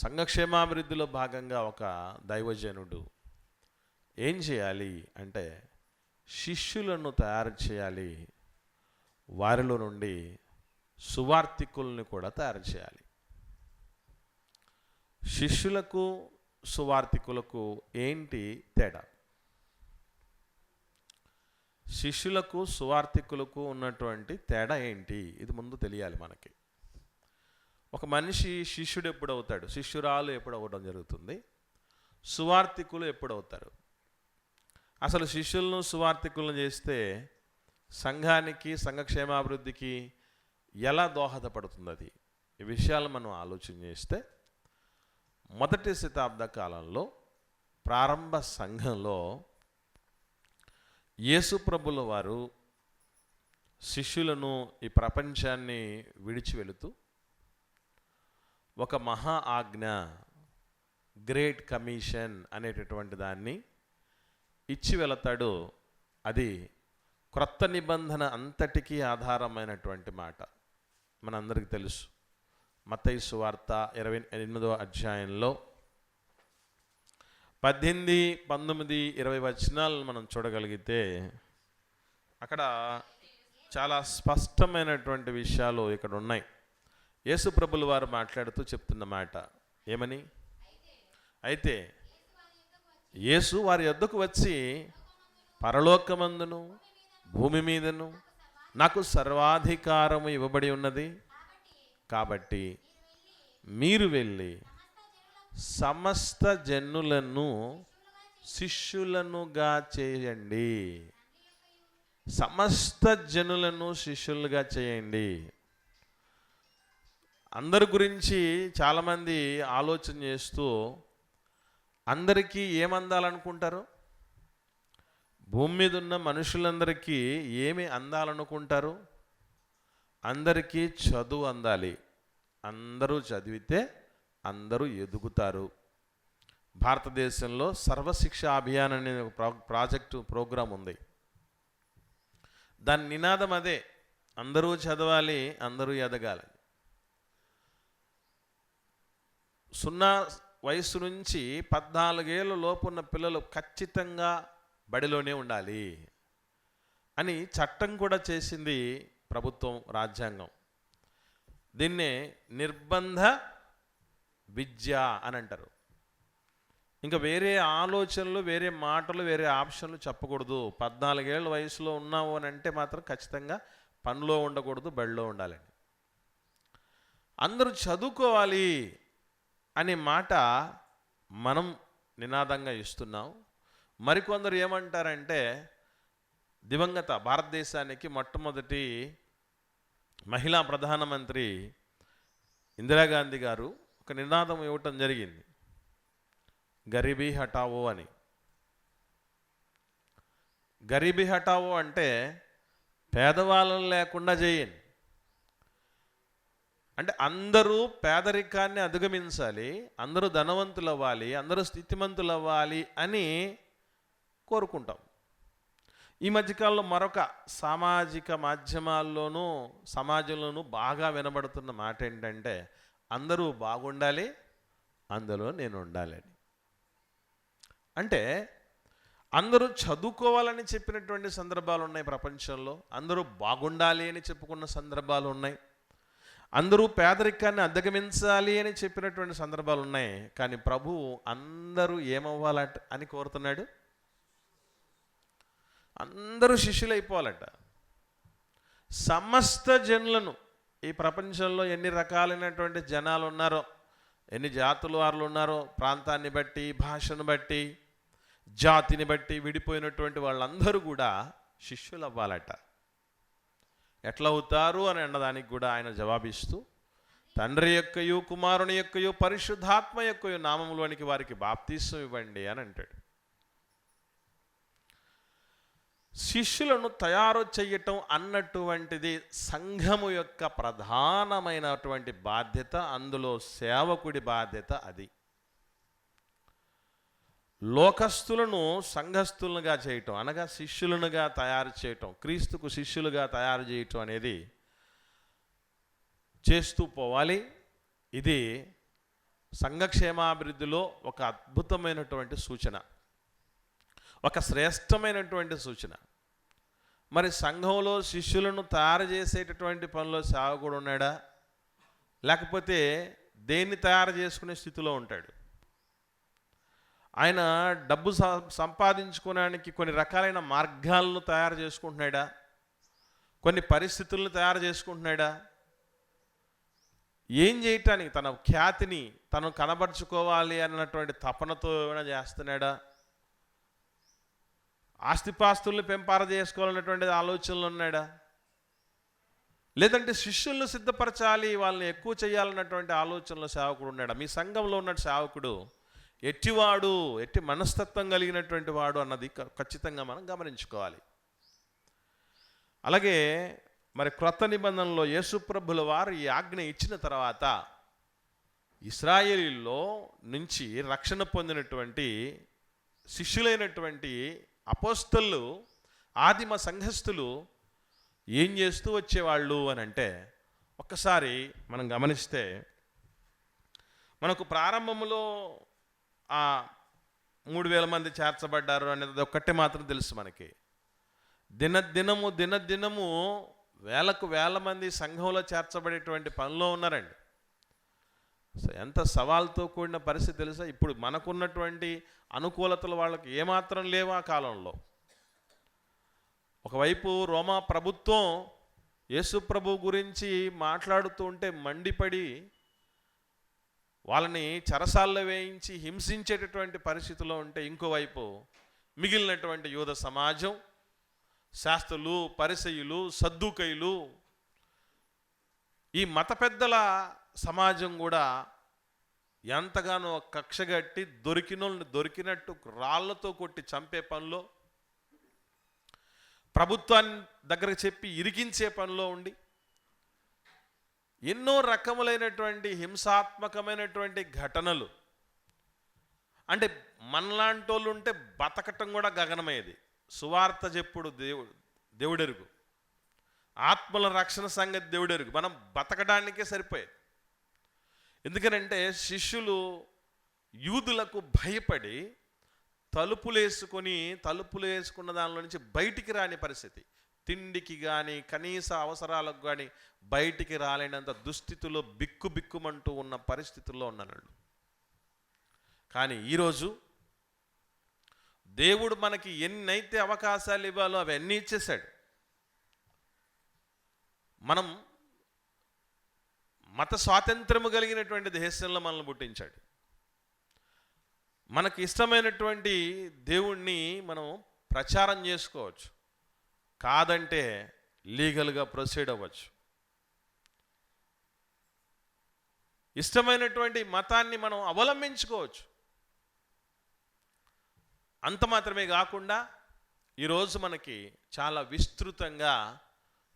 సంఘక్షేమాభివృద్ధిలో భాగంగా ఒక దైవజనుడు ఏం చేయాలి అంటే శిష్యులను తయారు చేయాలి, వారిలో నుండి సువార్తికుల్ని కూడా తయారు చేయాలి. శిష్యులకు సువార్తికులకు ఏంటి తేడా? శిష్యులకు సువార్తికులకు ఉన్నటువంటి తేడా ఏంటి? ఇది ముందు తెలియాలి మనకి. ఒక మనిషి శిష్యుడు ఎప్పుడు అవుతాడు? శిష్యురాలు ఎప్పుడు అవ్వడం జరుగుతుంది? సువార్తికులు ఎప్పుడు అవుతారు? అసలు శిష్యులను సువార్తికులను చేస్తే సంఘానికి, సంఘక్షేమాభివృద్ధికి ఎలా దోహదపడుతుంది అది? ఈ విషయాలు మనం ఆలోచన చేస్తే మొదటి శతాబ్ద కాలంలో ప్రారంభ సంఘంలో యేసుప్రభుల వారు శిష్యులను ఈ ప్రపంచాన్ని విడిచి వెళుతూ ఒక మహా ఆజ్ఞ, గ్రేట్ కమిషన్ అనేటటువంటి దాన్ని ఇచ్చి వెళతాడు. అది క్రొత్త నిబంధన అంతటికీ ఆధారమైనటువంటి మాట మనందరికీ తెలుసు. మత్తయి సువార్త 28వ అధ్యాయంలో 18, 19, 20 వచనాలను మనం చూడగలిగితే అక్కడ చాలా స్పష్టమైనటువంటి విషయాలు ఇక్కడ ఉన్నాయి. యేసు ప్రభుల వారు మాట్లాడుతూ చెప్తున్న మాట ఏమని? అయితే యేసు వారి యొద్దకు వచ్చి, పరలోకమందును భూమి మీదను నాకు సర్వాధికారము ఇవ్వబడి ఉన్నది, కాబట్టి మీరు వెళ్ళి సమస్త జనులను శిష్యులనుగా చేయండి. సమస్త జనులను శిష్యులుగా చేయండి. అందరి గురించి చాలామంది ఆలోచన చేస్తూ అందరికీ ఏమందాలనుకుంటారు? భూమి మీద ఉన్న మనుషులందరికీ ఏమి అందాలనుకుంటారు? అందరికీ చదువు అందాలి. అందరూ చదివితే అందరూ ఎదుగుతారు. భారతదేశంలో సర్వశిక్ష అభియాన్ అనే ప్రోగ్రాం ఉంది. దాని నినాదం అదే, అందరూ చదవాలి, అందరూ ఎదగాలి. 0 వయసు నుంచి 14 ఏళ్ళ లోపు ఉన్న పిల్లలు ఖచ్చితంగా బడిలోనే ఉండాలి అని చట్టం కూడా చేసింది ప్రభుత్వం, రాజ్యాంగం. దీన్నే నిర్బంధ విద్య అని అంటారు. ఇంకా వేరే ఆలోచనలు, వేరే మాటలు, వేరే ఆప్షన్లు చెప్పకూడదు. 14 ఏళ్ళ వయసులో ఉన్నావు అని అంటే మాత్రం ఖచ్చితంగా పనిలో ఉండకూడదు, బడిలో ఉండాలని. అందరూ చదువుకోవాలి అనే మాట మనం నినాదంగా ఇస్తున్నాం. మరికొందరు ఏమంటారంటే, దివంగత భారతదేశానికి మొట్టమొదటి మహిళా ప్రధానమంత్రి ఇందిరాగాంధీ గారు ఒక నినాదం ఇవ్వటం జరిగింది, గరీబీ హటావో అని. గరీబీ హటావో అంటే పేదవాళ్ళని లేకుండా చేయండి. అంటే అందరూ పేదరికాన్ని అధిగమించాలి, అందరూ ధనవంతులు అవ్వాలి, అందరూ స్థితిమంతులు అవ్వాలి అని కోరుకుంటాం. ఈ మధ్యకాలంలో మరొక సామాజిక మాధ్యమాల్లోనూ సమాజంలోనూ బాగా వినబడుతున్న మాట ఏంటంటే, అందరూ బాగుండాలి, అందులో నేను ఉండాలని. అంటే అందరూ చదువుకోవాలని చెప్పినటువంటి సందర్భాలు ఉన్నాయి ప్రపంచంలో, అందరూ బాగుండాలి అని చెప్పుకున్న సందర్భాలు ఉన్నాయి, అందరూ పేదరికాన్ని అధిగమించాలి అని చెప్పినటువంటి సందర్భాలు ఉన్నాయి. కానీ ప్రభువు అందరూ ఏమవ్వాలట అని కోరుతున్నాడు? అందరూ శిష్యులైపోవాలట. సమస్త జనులను, ఈ ప్రపంచంలో ఎన్ని రకాలైనటువంటి జనాలు ఉన్నారో, ఎన్ని జాతుల వారు ఉన్నారో, ప్రాంతాన్ని బట్టి, భాషను బట్టి, జాతిని బట్టి విడిపోయినటువంటి వాళ్ళందరూ కూడా శిష్యులు అవ్వాలట. ఎట్లా అవుతారు అని అన్నదానికి కూడా ఆయన జవాబిస్తూ, తండ్రి యొక్కయు కుమారుని యొక్కయు పరిశుద్ధాత్మ యొక్కయు నామములోనికి వారికి బాప్తీసం ఇవ్వండి అని అంటాడు. శిష్యులను తయారు చేయటం అన్నటువంటిది సంఘము యొక్క ప్రధానమైనటువంటి బాధ్యత. అందులో సేవకుడి బాధ్యత అది. లోకస్తులను సంఘస్థులుగా చేయటం, అనగా శిష్యులనుగా తయారు చేయటం, క్రీస్తుకు శిష్యులుగా తయారు చేయటం అనేది చేస్తూ పోవాలి. ఇది సంఘక్షేమాభివృద్ధిలో ఒక అద్భుతమైనటువంటి సూచన, ఒక శ్రేష్టమైనటువంటి సూచన. మరి సంఘంలో శిష్యులను తయారు చేసేటటువంటి పనిలో సేవకుడు ఉన్నాడా, లేకపోతే దేన్ని తయారు చేసుకునే స్థితిలో ఉంటాడు? ఆయన డబ్బు సంపాదించుకోవడానికి కొన్ని రకాలైన మార్గాలను తయారు చేసుకుంటున్నాడా, కొన్ని పరిస్థితులను తయారు చేసుకుంటున్నాడా? ఏం చేయటానికి, తన ఖ్యాతిని తను కనబరుచుకోవాలి అన్నటువంటి తపనతో ఏమైనా చేస్తున్నాడా? ఆస్తిపాస్తుల్ని పెంపార చేసుకోవాలన్నటువంటి ఆలోచనలు ఉన్నాడా? లేదంటే శిష్యులను సిద్ధపరచాలి, వాళ్ళని ఎక్కువ చేయాలన్నటువంటి ఆలోచనలో సేవకుడు ఉన్నాడా? మీ సంఘంలో ఉన్న సేవకుడు ఎట్టివాడు, ఎట్టి మనస్తత్వం కలిగినటువంటి వాడు అన్నది ఖచ్చితంగా మనం గమనించుకోవాలి. అలాగే మరి క్రొత్త నిబంధనలో యేసుప్రభుల వారు ఈ ఆజ్ఞ ఇచ్చిన తర్వాత ఇశ్రాయేలీల్లో నుంచి రక్షణ పొందినటువంటి శిష్యులైనటువంటి అపోస్తలు, ఆదిమ సంఘస్థులు ఏం చేస్తూ వచ్చేవాళ్ళు అని అంటే, ఒక్కసారి మనం గమనిస్తే మనకు ప్రారంభంలో 3000 మంది చేర్చబడ్డారు అనేది ఒక్కటే మాత్రం తెలుసు మనకి. దినదినము వేల మంది సంఘంలో చేర్చబడేటువంటి పనిలో ఉన్నారండి. ఎంత సవాల్తో కూడిన పరిస్థితి తెలుసా? ఇప్పుడు మనకున్నటువంటి అనుకూలతలు వాళ్ళకి ఏమాత్రం లేవు ఆ కాలంలో. ఒకవైపు రోమా ప్రభుత్వం యేసు ప్రభు గురించి మాట్లాడుతూ ఉంటే మండిపడి వాళ్ళని చెరసాల్లో వేయించి హింసించేటటువంటి పరిస్థితిలో ఉంటే, ఇంకోవైపు మిగిలినటువంటి యూద సమాజం, శాస్త్రులు, పరిసయ్యులు, సద్దూకయ్యులు, ఈ మత పెద్దల సమాజం కూడా ఎంతగానో కక్షగట్టి దొరికినట్టు రాళ్లతో కొట్టి చంపే పనిలో, ప్రభుత్వాన్ని దగ్గరకు చెప్పి ఇరికించే పనిలో ఉండి ఎన్నో రకములైనటువంటి హింసాత్మకమైనటువంటి ఘటనలు. అంటే మనలాంటి వాళ్ళు ఉంటే బతకటం కూడా గగనమయ్యేది. సువార్త చెప్పుడు దేవుడెరుగు, ఆత్మల రక్షణ సంగతి దేవుడెరుగు, మనం బతకడానికే సరిపోయేది. ఎందుకనంటే శిష్యులు యూదులకు భయపడి తలుపులు వేసుకున్న దానిలో నుంచి బయటికి రాని పరిస్థితి, తిండికి కానీ కనీస అవసరాలకు కానీ బయటికి రాలేనంత దుస్థితిలో బిక్కుమంటూ ఉన్న పరిస్థితుల్లో ఉన్నాడు. కానీ ఈరోజు దేవుడు మనకి ఎన్నైతే అవకాశాలు ఇవ్వాలో అవన్నీ ఇచ్చేశాడు. మనం మత స్వాతంత్రము కలిగినటువంటి దేశంలో మనల్ని పుట్టించాడు. మనకి ఇష్టమైనటువంటి దేవుణ్ణి మనం ప్రచారం చేసుకోవచ్చు, కాదంటే లీగల్గా ప్రొసీడ్ అవ్వచ్చు. ఇష్టమైనటువంటి మతాన్ని మనం అవలంబించుకోవచ్చు. అంత మాత్రమే కాకుండా ఈరోజు మనకి చాలా విస్తృతంగా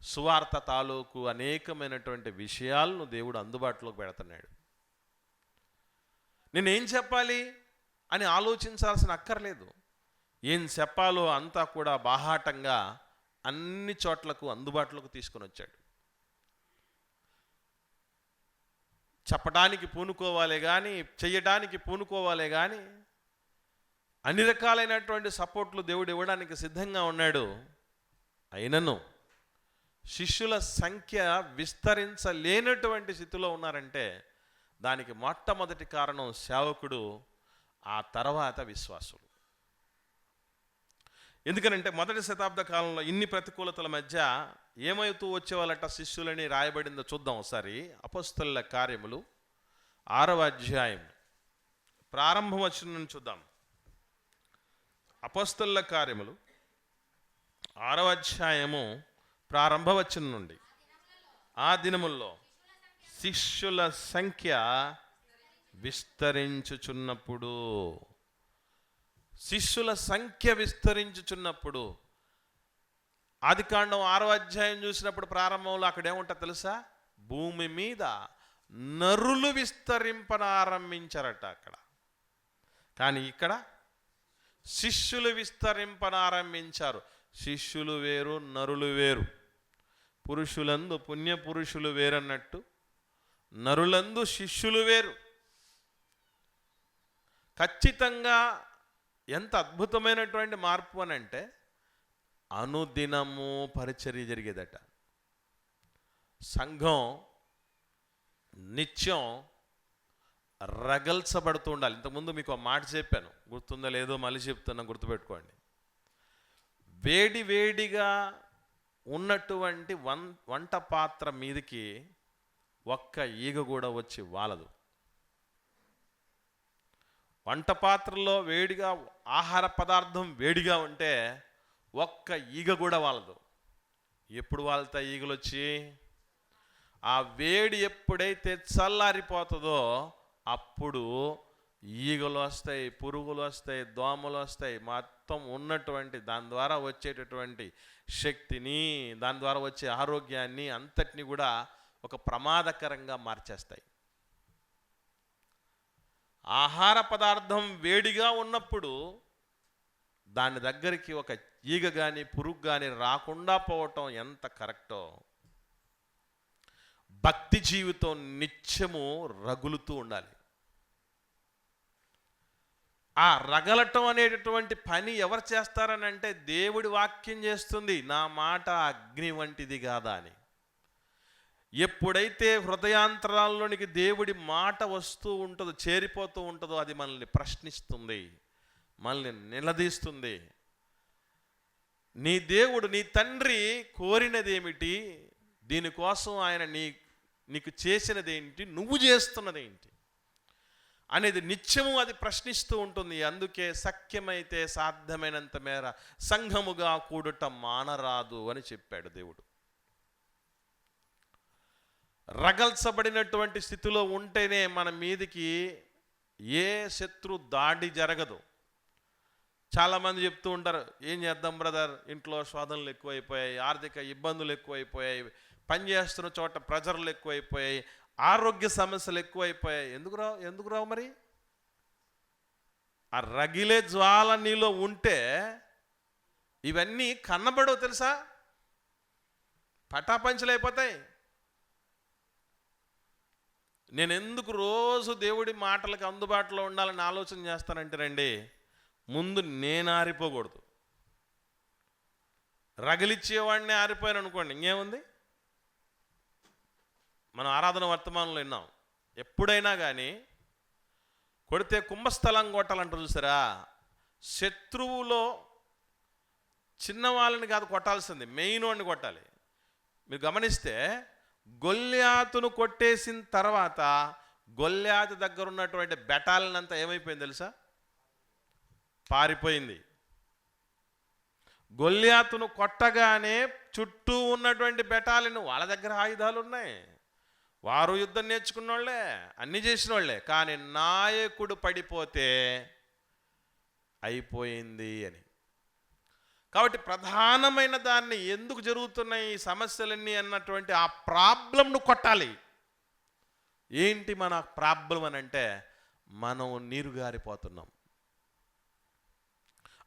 సువార్త తాలూకు అనేకమైనటువంటి విషయాలను దేవుడు అందుబాటులోకి పెడుతున్నాడు. నేనేం చెప్పాలి అని ఆలోచించాల్సిన అక్కర్లేదు. ఏం చెప్పాలో అంతా కూడా బాహాటంగా అన్ని చోట్లకు అందుబాటులోకి తీసుకొని వచ్చాడు. చెప్పడానికి పూనుకోవాలే కానీ, చెయ్యడానికి పూనుకోవాలే కానీ అన్ని రకాలైనటువంటి సపోర్ట్లు దేవుడు ఇవ్వడానికి సిద్ధంగా ఉన్నాడు. అయినను శిష్యుల సంఖ్య విస్తరించలేనటువంటి స్థితిలో ఉన్నారంటే దానికి మొట్టమొదటి కారణం సేవకుడు, ఆ తర్వాత విశ్వాసులు. ఎందుకనంటే మొదటి శతాబ్ద కాలంలో ఇన్ని ప్రతికూలతల మధ్య ఏమవుతూ వచ్చేవాళ్ళట శిష్యులని రాయబడిందో చూద్దాం ఒకసారి. అపోస్తలుల కార్యములు 6వ అధ్యాయం ప్రారంభం వచనం చూద్దాం. అపోస్తలుల కార్యములు 6వ అధ్యాయము ప్రారంభ వచనం నుండి. ఆ దినముల్లో శిష్యుల సంఖ్య విస్తరించుచున్నప్పుడు, శిష్యుల సంఖ్య విస్తరించుచున్నప్పుడు, ఆదికాండం 6వ అధ్యాయం చూసినప్పుడు ప్రారంభంలో అక్కడ ఏముంటుంది తెలుసా? భూమి మీద నరులు విస్తరింపనారంభించారట అక్కడ. కానీ ఇక్కడ శిష్యులు విస్తరింపనారంభించారు. శిష్యులు వేరు, నరులు వేరు. పురుషులందు పుణ్య పురుషులు వేరన్నట్టు నరులందు శిష్యులు వేరు. ఖచ్చితంగా ఎంత అద్భుతమైనటువంటి మార్పు అని అంటే అనుదినము పరిచర్య జరిగేదట. సంఘం నిత్యం రగల్చబడుతూ ఉండాలి. ఇంతకుముందు మీకు ఒక మాట చెప్పాను, గుర్తుందో లేదో మళ్ళీ చెప్తున్నా, గుర్తుపెట్టుకోండి. వేడి వేడిగా ఉన్నటువంటి వంట పాత్ర మీదకి ఒక్క ఈగ కూడా వచ్చి వాలదు. వంట పాత్రలో వేడిగా ఆహార పదార్థం వేడిగా ఉంటే ఒక్క ఈగ కూడా వాలదు. ఎప్పుడు వాళ్తాయి ఈగలు వచ్చి? ఆ వేడి ఎప్పుడైతే చల్లారిపోతుందో అప్పుడు ఈగలు వస్తాయి, పురుగులు వస్తాయి, దోమలు వస్తాయి. మొత్తం ఉన్నటువంటి దాని ద్వారా వచ్చేటటువంటి శక్తిని, దాని ద్వారా వచ్చే ఆరోగ్యాన్ని అంతటిని కూడా ఒక ప్రమాదకరంగా మార్చేస్తాయి. ఆహార పదార్థం వేడిగా ఉన్నప్పుడు దాని దగ్గరికి ఒక ఈగ కానీ పురుగు కానీ రాకుండా పోవటం ఎంత కరెక్టో, భక్తి జీవితం నిత్యము రగులుతూ ఉండాలి. ఆ రగలటం అనేటటువంటి పని ఎవరు చేస్తారని అంటే దేవుడి వాక్యం చేస్తుంది. నా మాట అగ్ని వంటిది కాదా అని. ఎప్పుడైతే హృదయాంతరాల్లోనికి దేవుడి మాట వస్తూ ఉంటుందో, చేరిపోతూ ఉంటుందో, అది మనల్ని ప్రశ్నిస్తుంది, మనల్ని నిలదీస్తుంది. నీ దేవుడు, నీ తండ్రి కోరినదేమిటి, దీనికోసం ఆయన నీకు చేసినదేంటి, నువ్వు చేస్తున్నదేంటి అనేది నిత్యము అది ప్రశ్నిస్తూ ఉంటుంది. అందుకే సఖ్యమైతే సాధ్యమైనంత మేర సంఘముగా కూడుట మానరాదు అని చెప్పాడు దేవుడు. రగల్చబడినటువంటి స్థితిలో ఉంటేనే మన మీదికి ఏ శత్రు దాడి జరగదు. చాలామంది చెప్తూ ఉంటారు, ఏం చేద్దాం బ్రదర్, ఇంట్లో శోధనలు ఎక్కువైపోయాయి, ఆర్థిక ఇబ్బందులు ఎక్కువైపోయాయి, పనిచేస్తున్న చోట ప్రెజర్లు ఎక్కువైపోయాయి, ఆరోగ్య సమస్యలు ఎక్కువైపోయాయి. ఎందుకు రావు మరి? ఆ రగిలే జ్వాల నీలో ఉంటే ఇవన్నీ కన్నబడవు తెలుసా, పటాపంచలైపోతాయి. నేను ఎందుకు రోజు దేవుడి మాటలకు అందుబాటులో ఉండాలని ఆలోచన చేస్తానంటే రండి, ముందు నేను ఆరిపోకూడదు. రగిలిచ్చేవాడిని ఆరిపోయాను అనుకోండి, ఇంకేముంది? మనం ఆరాధన వర్తమానంలో విన్నాం, ఎప్పుడైనా కానీ కొడితే కుంభస్థలం కొట్టాలంటారు చూసారా. శత్రువులో చిన్నవాళ్ళని కాదు కొట్టాల్సింది, మెయిన్ వాడిని కొట్టాలి. మీరు గమనిస్తే గొల్యాతును కొట్టేసిన తర్వాత గొల్యాతు దగ్గర ఉన్నటువంటి బెటాలియన్ అంతా ఏమైపోయింది తెలుసా? పారిపోయింది. గొల్యాతును కొట్టగానే చుట్టూ ఉన్నటువంటి బెటాలియన్, వాళ్ళ దగ్గర ఆయుధాలు ఉన్నాయి, వారు యుద్ధం నేర్చుకున్న వాళ్ళే, అన్నీ చేసిన వాళ్ళే, కానీ నాయకుడు పడిపోతే అయిపోయింది అని. కాబట్టి ప్రధానమైన దాన్ని, ఎందుకు జరుగుతున్నాయి ఈ సమస్యలన్నీ అన్నటువంటి ఆ ప్రాబ్లంను కొట్టాలి. ఏంటి మన ప్రాబ్లం అని అంటే, మనం నీరుగారిపోతున్నాం.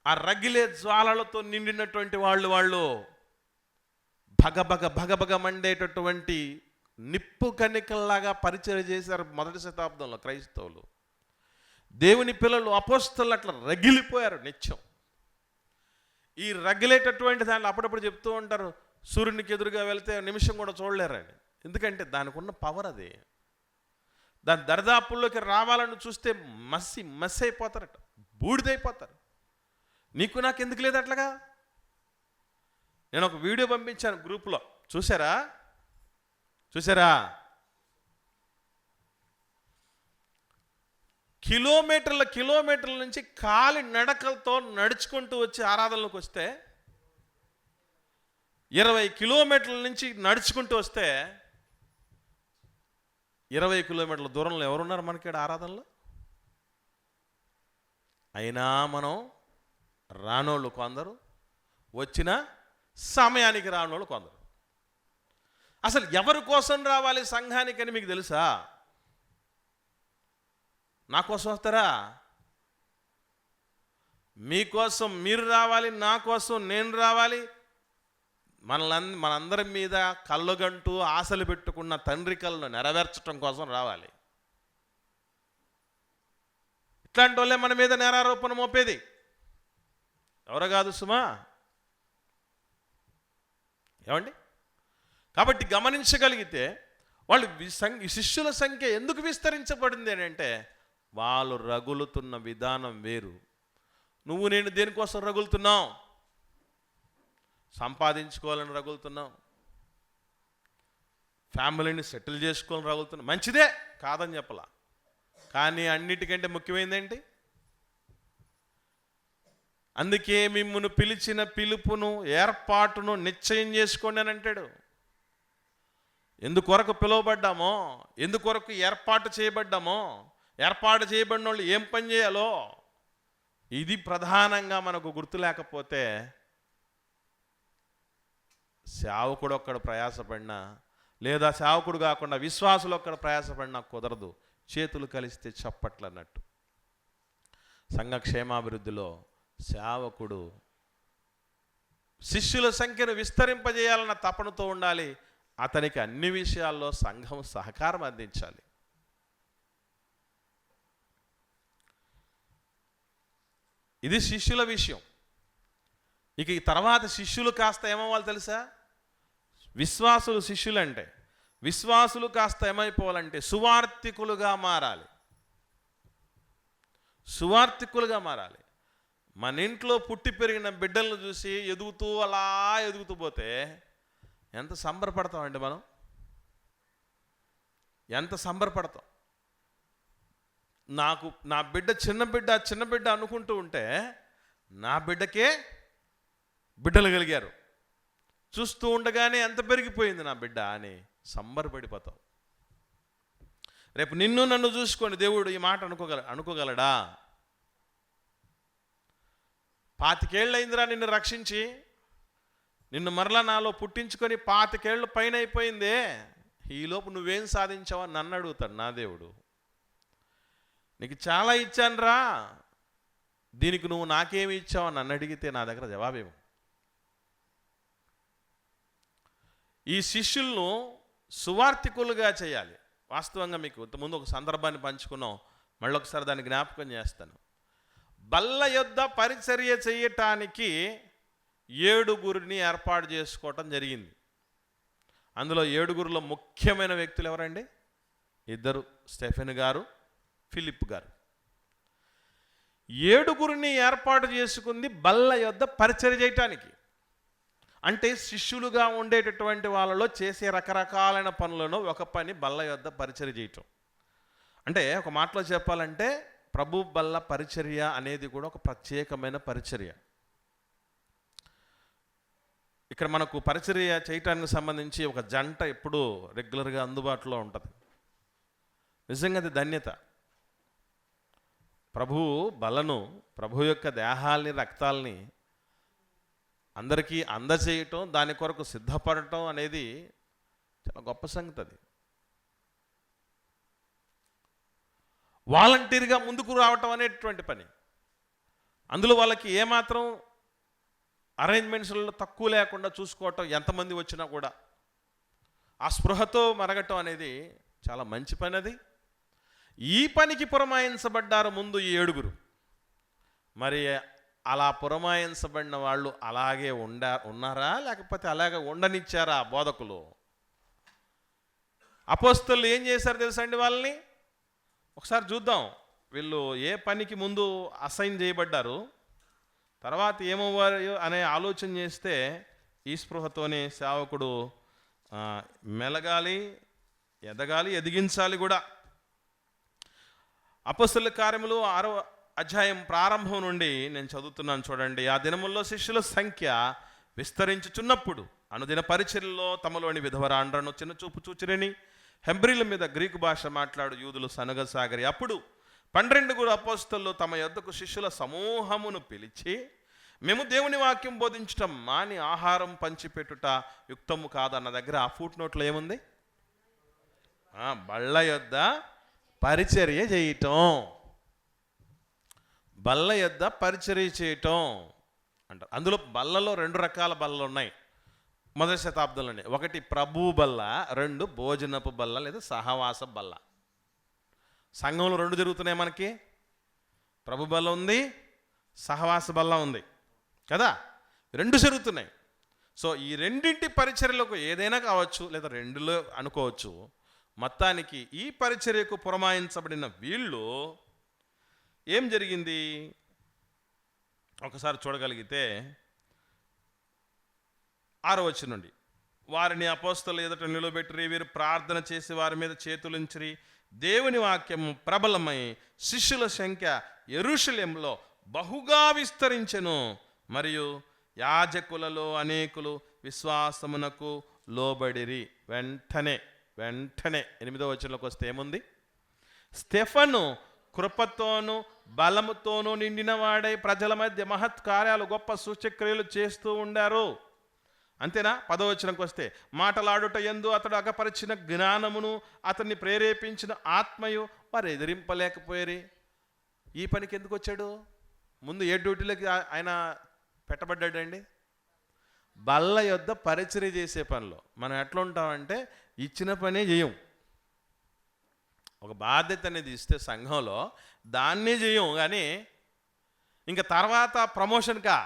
ఆ రగిలే జ్వాలలతో నిండినటువంటి వాళ్ళు భగభగ మండేటటువంటి నిప్పు కణికల్లాగా పరిచయం చేశారు మొదటి శతాబ్దంలో క్రైస్తవులు. దేవుని పిల్లలు, అపోస్తలు అట్లా రగిలిపోయారు నిత్యం. ఈ రగిలేటటువంటి దాంట్లో అప్పుడప్పుడు చెప్తూ ఉంటారు, సూర్యునికి ఎదురుగా వెళ్తే నిమిషం కూడా చూడలేరని. ఎందుకంటే దానికి ఉన్న పవర్ అది. దాని దరిదాపుల్లోకి రావాలని చూస్తే మసి అయిపోతారట, బూడిదైపోతారు. నీకు నాకు ఎందుకు లేదు అట్లాగా? నేను ఒక వీడియో పంపించాను గ్రూప్లో, చూసారా? కిలోమీటర్ల నుంచి కాలి నడకలతో నడుచుకుంటూ వచ్చి ఆరాధనలోకి వస్తే, 20 కిలోమీటర్ల నుంచి నడుచుకుంటూ వస్తే 20 కిలోమీటర్ల దూరంలో ఎవరున్నారు మనకి ఆరాధనలో? అయినా మనం రానోళ్ళు కొందరు, వచ్చిన సమయానికి రానోళ్ళు కొందరు. అసలు ఎవరి కోసం రావాలి సంఘానికి అని మీకు తెలుసా? నా కోసం వస్తారా? మీకోసం మీరు రావాలి, నా కోసం నేను రావాలి. మనందరి మీద కళ్ళగంటూ ఆశలు పెట్టుకున్న తండ్రి కళ్ళను నెరవేర్చడం కోసం రావాలి. ఇట్లాంటి వాళ్ళే మన మీద నేరారోపణ మోపేది. ఎవరో కాదు సుమా, ఏమండి? కాబట్టి గమనించగలిగితే వాళ్ళు శిష్యుల సంఖ్య ఎందుకు విస్తరించబడింది అని అంటే, వాళ్ళు రగులుతున్న విధానం వేరు. నువ్వు నేను దేనికోసం రగులుతున్నావు? సంపాదించుకోవాలని రగులుతున్నావు, ఫ్యామిలీని సెటిల్ చేసుకోవాలని రగులుతున్నావు. మంచిదే, కాదని చెప్పలా. కానీ అన్నిటికంటే ముఖ్యమైనదేంటి? అందుకే మిమ్మును పిలిచిన పిలుపును ఏర్పాటును నిశ్చయం చేసుకోండి అని అంటాడు. ఎందుకొరకు పిలువబడ్డామో, ఎందుకొరకు ఏర్పాటు చేయబడ్డామో, ఏర్పాటు చేయబడిన వాళ్ళు ఏం పని చేయాలో ఇది ప్రధానంగా మనకు గుర్తు లేకపోతే సేవకుడు ఒక్కడ ప్రయాసపడినా, లేదా సేవకుడు కాకుండా విశ్వాసులు ఒక్కడ ప్రయాసపడినా కుదరదు. చేతులు కలిస్తే చప్పట్లు అన్నట్టు. సంఘ క్షేమాభివృద్ధిలో సేవకుడు శిష్యుల సంఖ్యను విస్తరింపజేయాలన్న తపనతో ఉండాలి. అతనికి అన్ని విషయాల్లో సంఘం సహకారం అందించాలి. ఇది శిష్యుల విషయం. ఇక ఈ తర్వాత శిష్యులు కాస్త ఏమవ్వాలి తెలుసా? విశ్వాసులు శిష్యులు అంటే, విశ్వాసులు కాస్త ఏమైపోవాలంటే సువార్థికులుగా మారాలి. సువార్థికులుగా మారాలి. మన ఇంట్లో పుట్టి పెరిగిన బిడ్డలను చూసి ఎదుగుతూ అలా ఎదుగుతూ పోతే ఎంత సంబరపడతామండి మనం, ఎంత సంబరపడతాం. నా బిడ్డ చిన్న బిడ్డ అనుకుంటూ ఉంటే నా బిడ్డకే బిడ్డలు కలిగారు, చూస్తూ ఉండగానే ఎంత పెరిగిపోయింది నా బిడ్డ అని సంబరపడిపోతావు. రేపు నిన్ను నన్ను చూసుకొని దేవుడు ఈ మాట అనుకోగలడా? 25 ఏళ్ళైందిరా నిన్ను రక్షించి, నిన్ను మరలా నాలో పుట్టించుకొని 25 ఏళ్ళు పైన అయిపోయిందే, ఈలోపు నువ్వేం సాధించావని నన్ను అడుగుతాడు నా దేవుడు. నీకు చాలా ఇచ్చానురా, దీనికి నువ్వు నాకేమి ఇచ్చావని నన్ను అడిగితే నా దగ్గర జవాబేమో. ఈ శిష్యులను సువార్థికులుగా చేయాలి. వాస్తవంగా మీకు ఇంతకుముందు ఒక సందర్భాన్ని పంచుకున్నాం, మళ్ళీ ఒకసారి దాన్ని జ్ఞాపకం చేస్తాను. బల్ల యొద్ద పరిచర్య చేయటానికి 7 ఏర్పాటు చేసుకోవటం జరిగింది. అందులో 7 ముఖ్యమైన వ్యక్తులు ఎవరండి? 2, స్టెఫెన్ గారు, ఫిలిప్ గారు. 7 ఏర్పాటు చేసుకుంది బల్ల యొద్ద పరిచర్య చేయటానికి. అంటే శిష్యులుగా ఉండేటటువంటి వాళ్ళలో చేసే రకరకాలైన పనులను ఒక పని బల్ల యొద్ద పరిచర్య చేయటం. అంటే ఒక మాటలో చెప్పాలంటే ప్రభు బల్ల పరిచర్య అనేది కూడా ఒక ప్రత్యేకమైన పరిచర్య. ఇక్కడ మనకు పరిచర్య చేయటానికి సంబంధించి ఒక జంట ఎప్పుడూ రెగ్యులర్గా అందుబాటులో ఉంటుంది. నిజంగా అది ధన్యత. ప్రభు యొక్క దేహాల్ని, రక్తాల్ని అందరికీ అందచేయటం, దాని కొరకు సిద్ధపడటం అనేది చాలా గొప్ప సంగతి. అది వాలంటీర్గా ముందుకు రావటం అనేటువంటి పని. అందులో వాళ్ళకి ఏమాత్రం అరేంజ్మెంట్స్లో తక్కువ లేకుండా చూసుకోవటం, ఎంతమంది వచ్చినా కూడా ఆ స్పృహతో మరగటం అనేది చాలా మంచి పని. అది ఈ పనికి పురమాయించబడ్డారు ముందు ఈ 7. మరి అలా పురమాయించబడిన వాళ్ళు అలాగే ఉన్నారా, లేకపోతే అలాగే ఉండనిచ్చారా బోధకులు? అపోస్తలులు ఏం చేశారు తెలుసా అండి? వాళ్ళని ఒకసారి చూద్దాం. వీళ్ళు ఏ పనికి ముందు అసైన్ చేయబడ్డారు, తర్వాత ఏమవ్వారు అనే ఆలోచన చేస్తే ఈ స్పృహతోనే సేవకుడు మెలగాలి, ఎదగాలి, ఎదిగించాలి కూడా. అపోస్తలుల కార్యములు 6వ అధ్యాయం ప్రారంభం నుండి నేను చదువుతున్నాను చూడండి. ఆ దినముల్లో శిష్యుల సంఖ్య విస్తరించుచున్నప్పుడు అనుదిన పరిచర్యలో తమలోని విధవరాండ్రను చిన్నచూపు చూచిరని హెబ్రీల మీద గ్రీకు భాష మాట్లాడు యూదులు సనగసాగరి. అప్పుడు 12 అపోస్తలులు తమ యొద్దకు శిష్యుల సమూహమును పిలిచి, మేము దేవుని వాక్యం బోధించటం మాని ఆహారం పంచిపెట్టుట యుక్తము కాదన్న దగ్గర ఆ ఫుట్ నోట్లో ఏముంది? బళ్ళ యొద్ద పరిచర్య చేయటం. బల్ల యొద్ద పరిచర్య చేయటం అంటారు. అందులో బల్లలో 2 రకాల బల్లలు ఉన్నాయి మొదటి శతాబ్దంలోనే. ఒకటి ప్రభు బల్ల, 2 భోజనపు బల్ల లేదా సహవాస బల్ల. సంఘంలో 2 జరుగుతున్నాయి మనకి. ప్రభు బల్ల ఉంది, సహవాస బల్ల ఉంది కదా, రెండు జరుగుతున్నాయి. సో ఈ రెండింటి పరిచర్యలకు ఏదైనా కావచ్చు, లేదా రెండులో అనుకోవచ్చు. మొత్తానికి ఈ పరిచర్యకు పురమాయించబడిన వీళ్ళు ఏం జరిగింది ఒకసారి చూడగలిగితే 6వ వచనం నుండి, వారిని అపోస్తలు ఎదుట నిలబెట్టి వీరు ప్రార్థన చేసి వారి మీద చేతులుంచిరి. దేవుని వాక్యము ప్రబలమై శిష్యుల సంఖ్య యెరూషలేములో బహుగా విస్తరించెను. మరియు యాజకులలో అనేకులు విశ్వాసమునకు లోబడిరి. వెంటనే 8వ వచనంలోకి వస్తే ఏముంది? స్టెఫను కృపతోనూ బలముతోనూ నిండిన వాడై ప్రజల మధ్య మహత్కార్యాలు గొప్ప సూచక్రియలు చేస్తూ ఉండారు. అంతేనా? 10వ వచనంకి వస్తే, మాటలాడుట యందు అతడు అగపరిచిన జ్ఞానమును అతన్ని ప్రేరేపించిన ఆత్మయు వారు ఎదిరింపలేకపోయారు. ఈ పనికి ఎందుకు వచ్చాడు? ముందు ఏ డ్యూటీలోకి ఆయన పెట్టబడ్డాడండి? బల్ల యొద్ద పరిచర్య చేసే పనిలో. మనం ఎట్లా ఉంటామంటే ఇచ్చిన పనే చేయం. ఒక బాధ్యత అనేది ఇస్తే సంఘంలో దాన్నే చేయం, కానీ ఇంకా తర్వాత ప్రమోషన్కా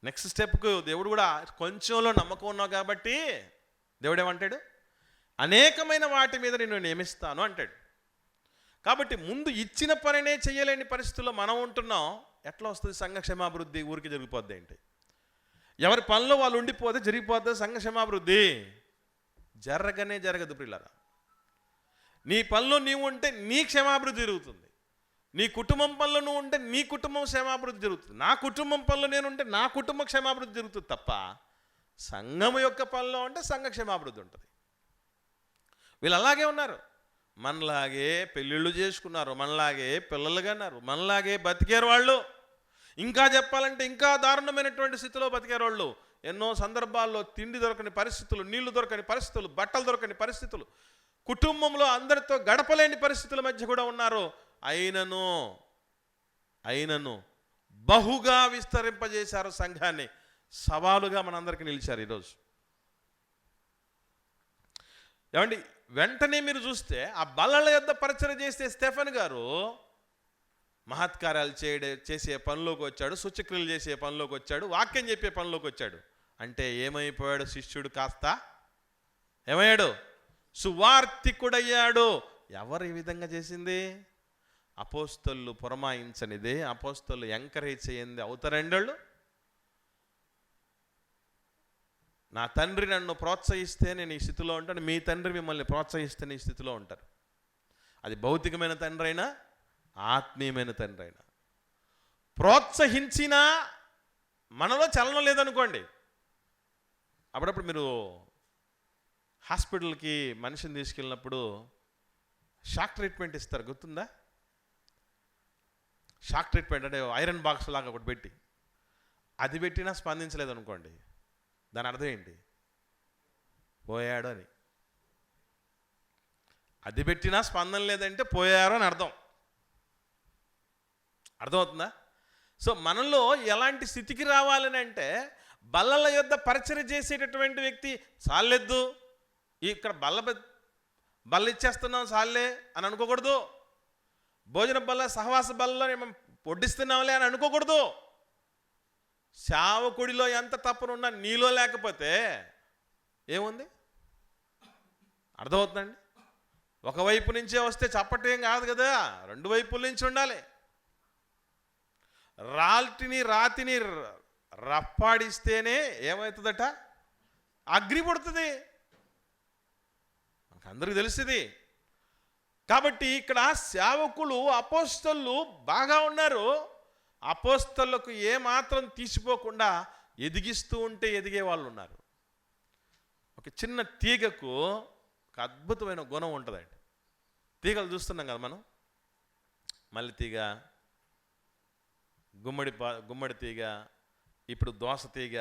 నెక్స్ట్ స్టెప్కు దేవుడు కూడా కొంచెంలో నమ్మకం ఉన్నావు కాబట్టి దేవుడు ఏమంటాడు? అనేకమైన వాటి మీద నేను నియమిస్తాను అంటాడు. కాబట్టి ముందు ఇచ్చిన పనినే చేయలేని పరిస్థితుల్లో మనం ఉంటున్నాం. ఎట్లా వస్తుంది సంఘ క్షేమాభివృద్ధి? ఊరికి జరిగిపోద్ది ఏంటి? ఎవరి పనిలో వాళ్ళు ఉండిపోతే జరిగిపోద్ది సంఘ క్షేమాభివృద్ధి? జరగదు ప్రియులారా. నీ పనిలో నీవు ఉంటే నీ క్షేమాభివృద్ధి జరుగుతుంది. నీ కుటుంబం పనిలో నువ్వు ఉంటే నీ కుటుంబం క్షేమాభివృద్ధి జరుగుతుంది. నా కుటుంబం పనిలో నేను ఉంటే నా కుటుంబ క్షేమాభివృద్ధి జరుగుతుంది తప్ప సంఘం యొక్క పనిలో ఉంటే సంఘ క్షేమాభివృద్ధి ఉంటుంది. వీళ్ళు అలాగే ఉన్నారు. మనలాగే పెళ్ళిళ్ళు చేసుకున్నారు, మనలాగే పిల్లలు కన్నారు, మనలాగే బతికారు వాళ్ళు. ఇంకా చెప్పాలంటే ఇంకా దారుణమైనటువంటి స్థితిలో బతికారు వాళ్ళు. ఎన్నో సందర్భాల్లో తిండి దొరకని పరిస్థితులు, నీళ్లు దొరకని పరిస్థితులు, బట్టలు దొరకని పరిస్థితులు, కుటుంబంలో అందరితో గడపలేని పరిస్థితుల మధ్య కూడా ఉన్నారు. అయినను బహుగా విస్తరింపజేశారు సంఘాన్ని. సవాలుగా మనందరికీ నిలిచారు ఈరోజు. ఏమండి, వెంటనే మీరు చూస్తే ఆ బల్లల యొద్ద పరిచర్య చేసే స్టెఫెన్ గారు మహత్కార్యాలు చేసే పనిలోకి వచ్చాడు, సూచక్రియలు చేసే పనిలోకి వచ్చాడు, వాక్యం చెప్పే పనిలోకి వచ్చాడు. అంటే ఏమైపోయాడు? శిష్యుడు కాస్త ఏమయ్యాడు? సువార్తికుడయ్యాడు. ఎవరు ఈ విధంగా చేసింది? అపోస్తలు పురమాయించనిదే, అపోస్తలు ఎంకరేజ్ చేయండి అవుతారండి వాళ్ళు. నా తండ్రి నన్ను ప్రోత్సహిస్తే నేను ఈ స్థితిలో ఉంటాను, మీ తండ్రి మిమ్మల్ని ప్రోత్సహిస్తే ఈ స్థితిలో ఉంటారు. అది భౌతికమైన తండ్రి అయినా ఆత్మీయమైన తండ్రి అయినా. ప్రోత్సహించినా మనలో చలనం లేదనుకోండి, అప్పుడప్పుడు మీరు హాస్పిటల్కి మనిషిని తీసుకెళ్ళినప్పుడు షాక్ ట్రీట్మెంట్ ఇస్తారు, గుర్తుందా? షాక్ ట్రీట్మెంట్ అంటే ఐరన్ బాక్స్ లాగా ఒకటి పెట్టి, అది పెట్టినా స్పందించలేదు అనుకోండి, దాని అర్థం ఏంటి? పోయాడు అని. అది పెట్టినా స్పందన లేదంటే పోయారు అని అర్థం. అర్థమవుతుందా? సో మనలో ఎలాంటి స్థితికి రావాలని అంటే, బల్లల యొద్ద పరిచర్య చేసేటటువంటి వ్యక్తి చాలెద్దు, ఇక్కడ బల్ల ఇచ్చేస్తున్నాం చాలే అని అనుకోకూడదు. భోజన బల్ల, సహవాస బల్లలో మేము వడ్డిస్తున్నాంలే అని అనుకోకూడదు. సేవకుడిలో ఎంత తప్పునున్నా నీలో లేకపోతే ఏముంది? అర్థమవుతుందండి? ఒకవైపు నుంచే వస్తే చప్పటేం కాదు కదా, రెండు వైపుల నుంచి ఉండాలి. రాతిని రప్పాడిస్తేనే ఏమవుతుందట? అగ్ని పుడుతుంది. అందరికీ తెలిసింది. కాబట్టి ఇక్కడ సేవకులు, అపోస్తలు బాగా ఉన్నారు. అపోస్తలకు ఏమాత్రం తీసిపోకుండా ఎదిగిస్తూ ఉంటే ఎదిగే వాళ్ళు ఉన్నారు. ఒక చిన్న తీగకు ఒక అద్భుతమైన గుణం ఉంటుందండి. తీగలు చూస్తున్నాం కదా మనం, మల్లె తీగ, గుమ్మడి తీగ, ఇప్పుడు దోస తీగ,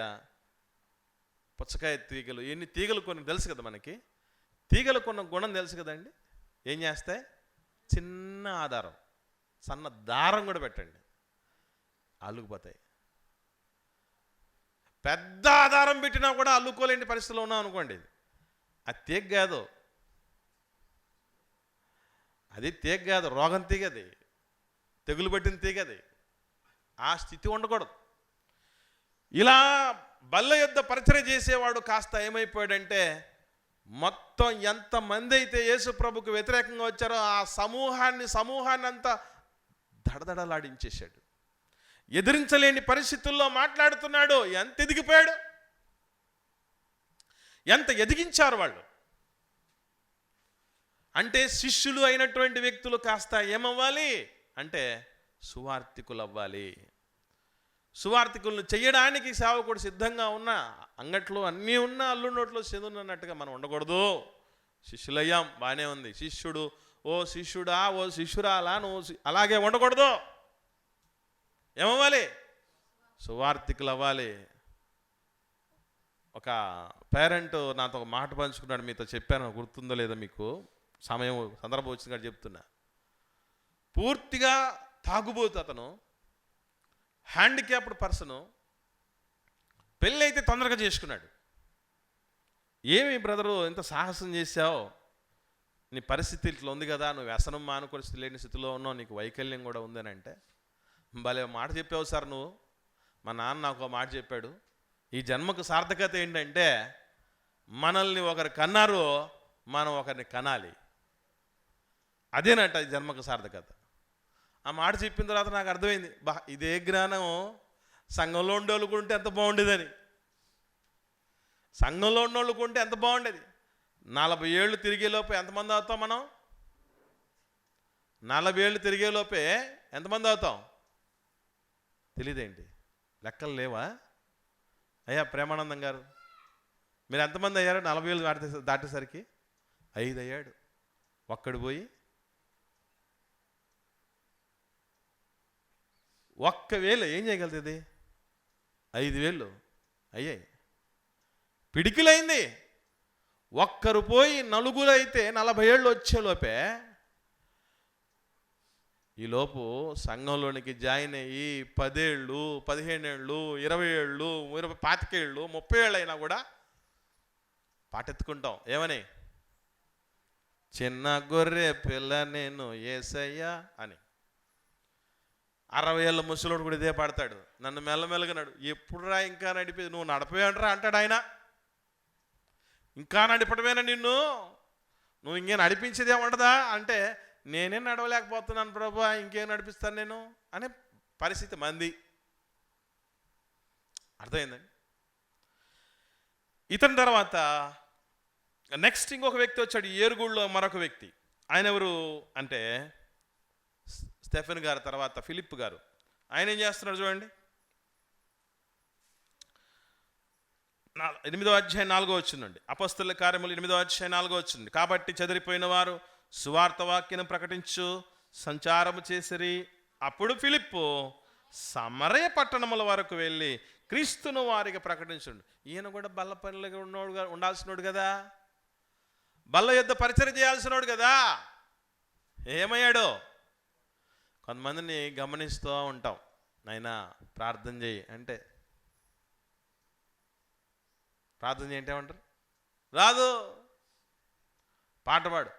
పుచ్చకాయ తీగలు, ఎన్ని తీగలు కొన్ని తెలుసు కదా మనకి. తీగలు కొన్న గుణం తెలుసు కదండి. ఏం చేస్తాయి? చిన్న ఆధారం, సన్న దారం కూడా పెట్టండి, అల్లుకుపోతాయి. పెద్ద ఆధారం పెట్టినా కూడా అల్లుకోలేని పరిస్థితిలో ఉన్నాం అనుకోండి, అది తీగ కాదు, అది తీగ కాదు, రోగం తీగది. తెగులు పట్టిన తీగది. ఆ స్థితి ఉండకూడదు. ఇలా బల్ల యొద్ద పరిచర్య చేసేవాడు కాస్త ఏమైపోయాడంటే, మొత్తం ఎంతమంది అయితే యేసు ప్రభుకు వ్యతిరేకంగా వచ్చారో ఆ సమూహాన్ని అంతా దడదడలాడించేశాడు. ఎదిరించలేని పరిస్థితుల్లో మాట్లాడుతున్నాడు. ఎంత ఎదిగిపోయాడు, ఎంత ఎదిగించారు వాళ్ళు అంటే, శిష్యులు అయినటువంటి వ్యక్తులు కాస్త ఏమవ్వాలి అంటే సువార్థికులు అవ్వాలి. సువార్థికులను చేయడానికి సేవకుడు సిద్ధంగా ఉన్నా, అంగట్లో అన్నీ ఉన్నా అల్లు నోట్లో చెదున్నట్టుగా మనం ఉండకూడదు. శిష్యులయ్యాం, బాగానే ఉంది. శిష్యుడు, ఓ శిష్యుడా, ఓ శిష్యురాలా, నువ్వు అలాగే ఉండకూడదు. ఏమవ్వాలి? సువార్థికులు అవ్వాలి. ఒక పేరెంట్ నాతో ఒక మాట పంచుకున్నాడు, మీతో చెప్పాను, గుర్తుందో లేదో మీకు, సందర్భం వచ్చింది కాబట్టి చెప్తున్నా. పూర్తిగా తాగుబోతు అతను, హ్యాండిక్యాప్డ్ పర్సను, పెళ్ళి అయితే తొందరగా చేసుకున్నాడు. ఏమి బ్రదరు ఎంత సాహసం చేశావు, నీ పరిస్థితి ఇట్లా ఉంది కదా, నువ్వు వ్యసనం మానుకొని లేని స్థితిలో ఉన్నావు, నీకు వైకల్యం కూడా ఉందని అంటే, భలే మాట చెప్పావు సార్ నువ్వు. మా నాన్న నాకు ఒక మాట చెప్పాడు, ఈ జన్మకు సార్థకత ఏంటంటే మనల్ని ఒకరు కన్నారు, మనం ఒకరిని కనాలి, అదేనట ఈ జన్మకు సార్థకత. ఆ మాట చెప్పిన తర్వాత నాకు అర్థమైంది, ఇదే జ్ఞానం సంఘంలో ఉండేవాళ్ళు కొంటే ఎంత బాగుండేదని. సంఘంలో ఉన్నోళ్ళు కొంటే ఎంత బాగుండేది. 40 ఏళ్ళు తిరిగేలోపే ఎంతమంది అవుతాం మనం? 40 ఏళ్ళు తిరిగేలోపే ఎంతమంది అవుతాం తెలియదేంటి? లెక్కలు లేవా? అయ్యా ప్రేమానందం గారు, మీరు ఎంతమంది అయ్యారు 40 ఏళ్ళు దాటేసరికి? 5 అయ్యాడు. ఒక్కడు పోయి 1,000 ఏం చేయగలుగుతుంది? 5,000 అయ్యాయి. పిడికిలైంది. ఒక్కరు పోయి నలుగురు అయితే 40 ఏళ్ళు వచ్చేలోపే, ఈలోపు సంఘంలోనికి జాయిన్ అయ్యి 10 ఏళ్ళు, 15 ఏళ్ళు, 20 ఏళ్ళు, 25 ఏళ్ళు, 30 ఏళ్ళు అయినా కూడా పాటెత్తుకుంటాం. ఏమని? చిన్న గొర్రె పిల్ల నేను యేసయ్యా అని. 60 ఏళ్ళ ముసలోడు కూడా ఇదే పాడతాడు. నన్ను మెల్లమెల్లగా ఎప్పుడు రా ఇంకా నడిపేది, నువ్వు నడపేయంట్రా అంటాడు ఆయన. ఇంకా నడిపడమేనా నిన్ను, నువ్వు ఇంకే నడిపించేది ఏమంటదా అంటే, నేనే నడవలేకపోతున్నాను ప్రభు, ఇంకేం నడిపిస్తాను నేను అనే పరిస్థితి మంది. అర్థమైందండి? ఇతని తర్వాత నెక్స్ట్ ఇంకొక వ్యక్తి వచ్చాడు, ఏరుగుళ్ళో మరొక వ్యక్తి. ఆయన ఎవరు అంటే స్టెఫెన్ గారు తర్వాత ఫిలిప్ గారు. ఆయన ఏం చేస్తున్నాడు చూడండి, 8వ అధ్యాయం 4వ వచనం. అపొస్తలుల కార్యములు 8వ అధ్యాయం 4వ వచనం. కాబట్టి చెదిరిపోయిన వారు సువార్త వాక్యం ప్రకటించు సంచారము చేసిరి. అప్పుడు ఫిలిప్పు సమరయ పట్టణముల వరకు వెళ్ళి క్రీస్తును వారికి ప్రకటించుండు. ఈయన కూడా బల్ల పనులుగా ఉండాల్సినోడు కదా, బల్ల యొద్ద పరిచర్య చేయాల్సినోడు కదా. ఏమయ్యాడో? కొంతమందిని గమనిస్తూ ఉంటాం, నాయనా ప్రార్థన చేయి అంటే, ప్రార్థన చేయంటే ఏమంటారు? రాదు. పాట పాడు,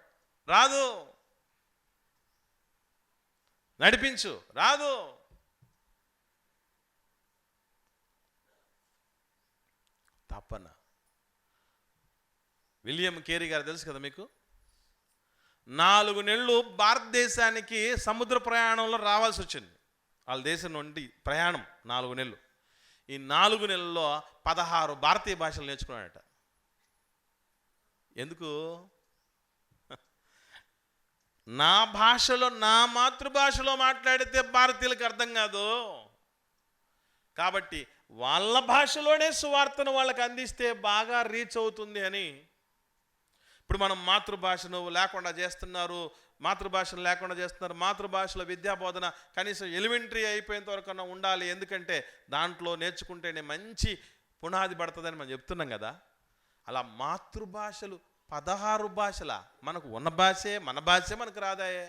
రాదు. నడిపించు, రాదు. తప్పన. విలియం కేరీ గారు తెలుసు కదా మీకు, 4 నెలలు భారతదేశానికి సముద్ర ప్రయాణంలో రావాల్సి వచ్చింది. వాళ్ళ దేశం నుండి ప్రయాణం 4 నెలలు. ఈ 4 నెలల్లో 16 భారతీయ భాషలు నేర్చుకున్నాడట. ఎందుకు? నా భాషలో, నా మాతృభాషలో మాట్లాడితే భారతీయులకు అర్థం కాదు కాబట్టి వాళ్ళ భాషలోనే సువార్తను వాళ్ళకి అందిస్తే బాగా రీచ్ అవుతుంది అని. ఇప్పుడు మనం మాతృభాషను లేకుండా చేస్తున్నారు, మాతృభాషలో విద్యా బోధన కనీసం ఎలిమెంటరీ అయిపోయేంత వరకు ఉండాలి. ఎందుకంటే దాంట్లో నేర్చుకుంటేనే మంచి పునాది పడుతుందని మనం చెప్తున్నాం కదా. అలా మాతృభాషలు 16 భాషల, మనకు ఉన్న భాషే మన భాషే మనకు రాదాయే,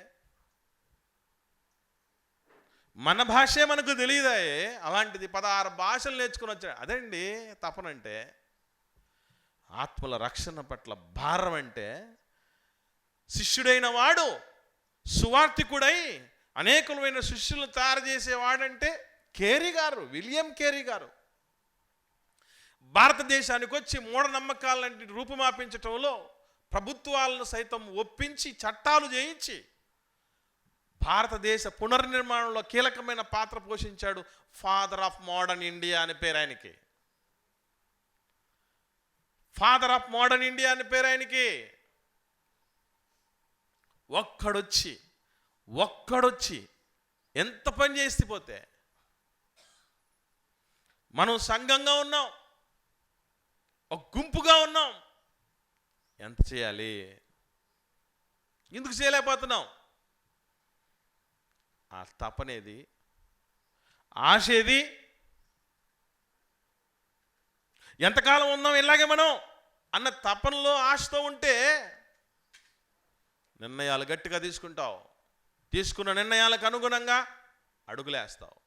మన భాషే మనకు తెలియదాయే. అలాంటిది 16 భాషలు నేర్చుకుని వచ్చాడు. అదండి తపనంటే, ఆత్మల రక్షణ పట్ల భారం అంటే. శిష్యుడైన వాడు సువార్థికుడై అనేకమైన శిష్యులను తయారు చేసేవాడంటే కేరీ గారు, విలియం కేరీ గారు. భారతదేశానికి వచ్చి మూఢనమ్మకాలంటి రూపుమాపించటంలో ప్రభుత్వాలను సైతం ఒప్పించి చట్టాలు చేయించి భారతదేశ పునర్నిర్మాణంలో కీలకమైన పాత్ర పోషించాడు. ఫాదర్ ఆఫ్ మోడర్న్ ఇండియా అని పేరు ఆయనకి. ఫాదర్ ఆఫ్ మోడర్న్ ఇండియా అని పేరు ఆయనకి. ఒక్కడొచ్చి ఎంత పని చేస్తే పోతే, మనం సంఘంగా ఉన్నాం, ఒక గుంపుగా ఉన్నాం, ఎంత చేయాలి, ఎందుకు చేయలేకపోతున్నాం? ఆ తపనేది, ఆశేది, ఎంతకాలం ఉన్నాం ఇలాగే మనం అన్న తపనలో ఆశతో ఉంటే నిర్ణయాలు గట్టిగా తీసుకుంటావు. తీసుకున్న నిర్ణయాలకు అనుగుణంగా అడుగులేస్తావు.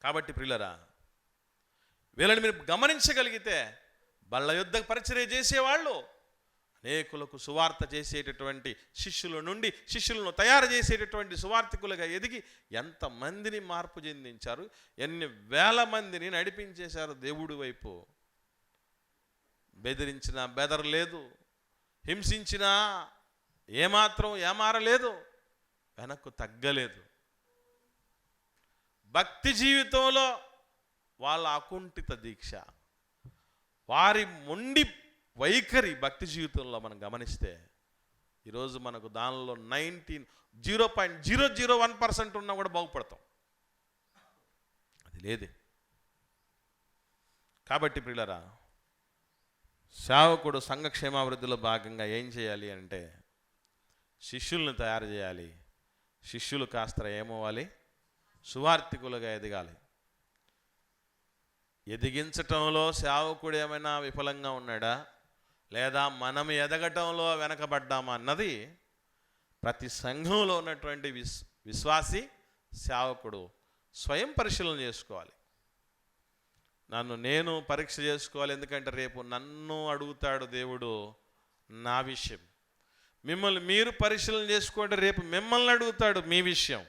కాబట్టి ప్రియులరా, వీళ్ళని మీరు గమనించగలిగితే బల్ల యుద్ధ పరిచర్య చేసేవాళ్ళు అనేకులకు సువార్త చేసేటటువంటి శిష్యుల నుండి శిష్యులను తయారు చేసేటటువంటి సువార్థికులుగా ఎదిగి ఎంతమందిని మార్పు చెందించారు, ఎన్ని వేల మందిని నడిపించేశారు దేవుడి వైపు. బెదిరించినా బెదరలేదు, హింసించినా ఏమాత్రం ఏమారలేదు, వెనక్కు తగ్గలేదు. భక్తి జీవితంలో వాళ్ళ అకుంఠిత దీక్ష, వారి మొండి వైఖరి భక్తి జీవితంలో మనం గమనిస్తే ఈరోజు మనకు దానిలో 0.001% ఉన్నా కూడా బాగుపడతాం. అది లేదే. కాబట్టి ప్రియులరా, సేవకుడు సంఘక్షేమాభివృద్ధిలో భాగంగా ఏం చేయాలి అంటే శిష్యుల్ని తయారు చేయాలి. శిష్యులు కాస్త ఏమవ్వాలి, సువార్థికులుగా ఎదగాలి. ఎదిగించటంలో సేవకుడు ఏమైనా విఫలంగా ఉన్నాడా, లేదా మనం ఎదగటంలో వెనకబడ్డామా అన్నది ప్రతి సంఘంలో ఉన్నటువంటి విశ్వాసి సేవకుడు స్వయం పరిశీలన చేసుకోవాలి. నేను పరీక్ష చేసుకోవాలి. ఎందుకంటే రేపు నన్ను అడుగుతాడు దేవుడు నా విషయం. మిమ్మల్ని మీరు పరిశీలన చేసుకోండి, రేపు మిమ్మల్ని అడుగుతాడు మీ విషయం.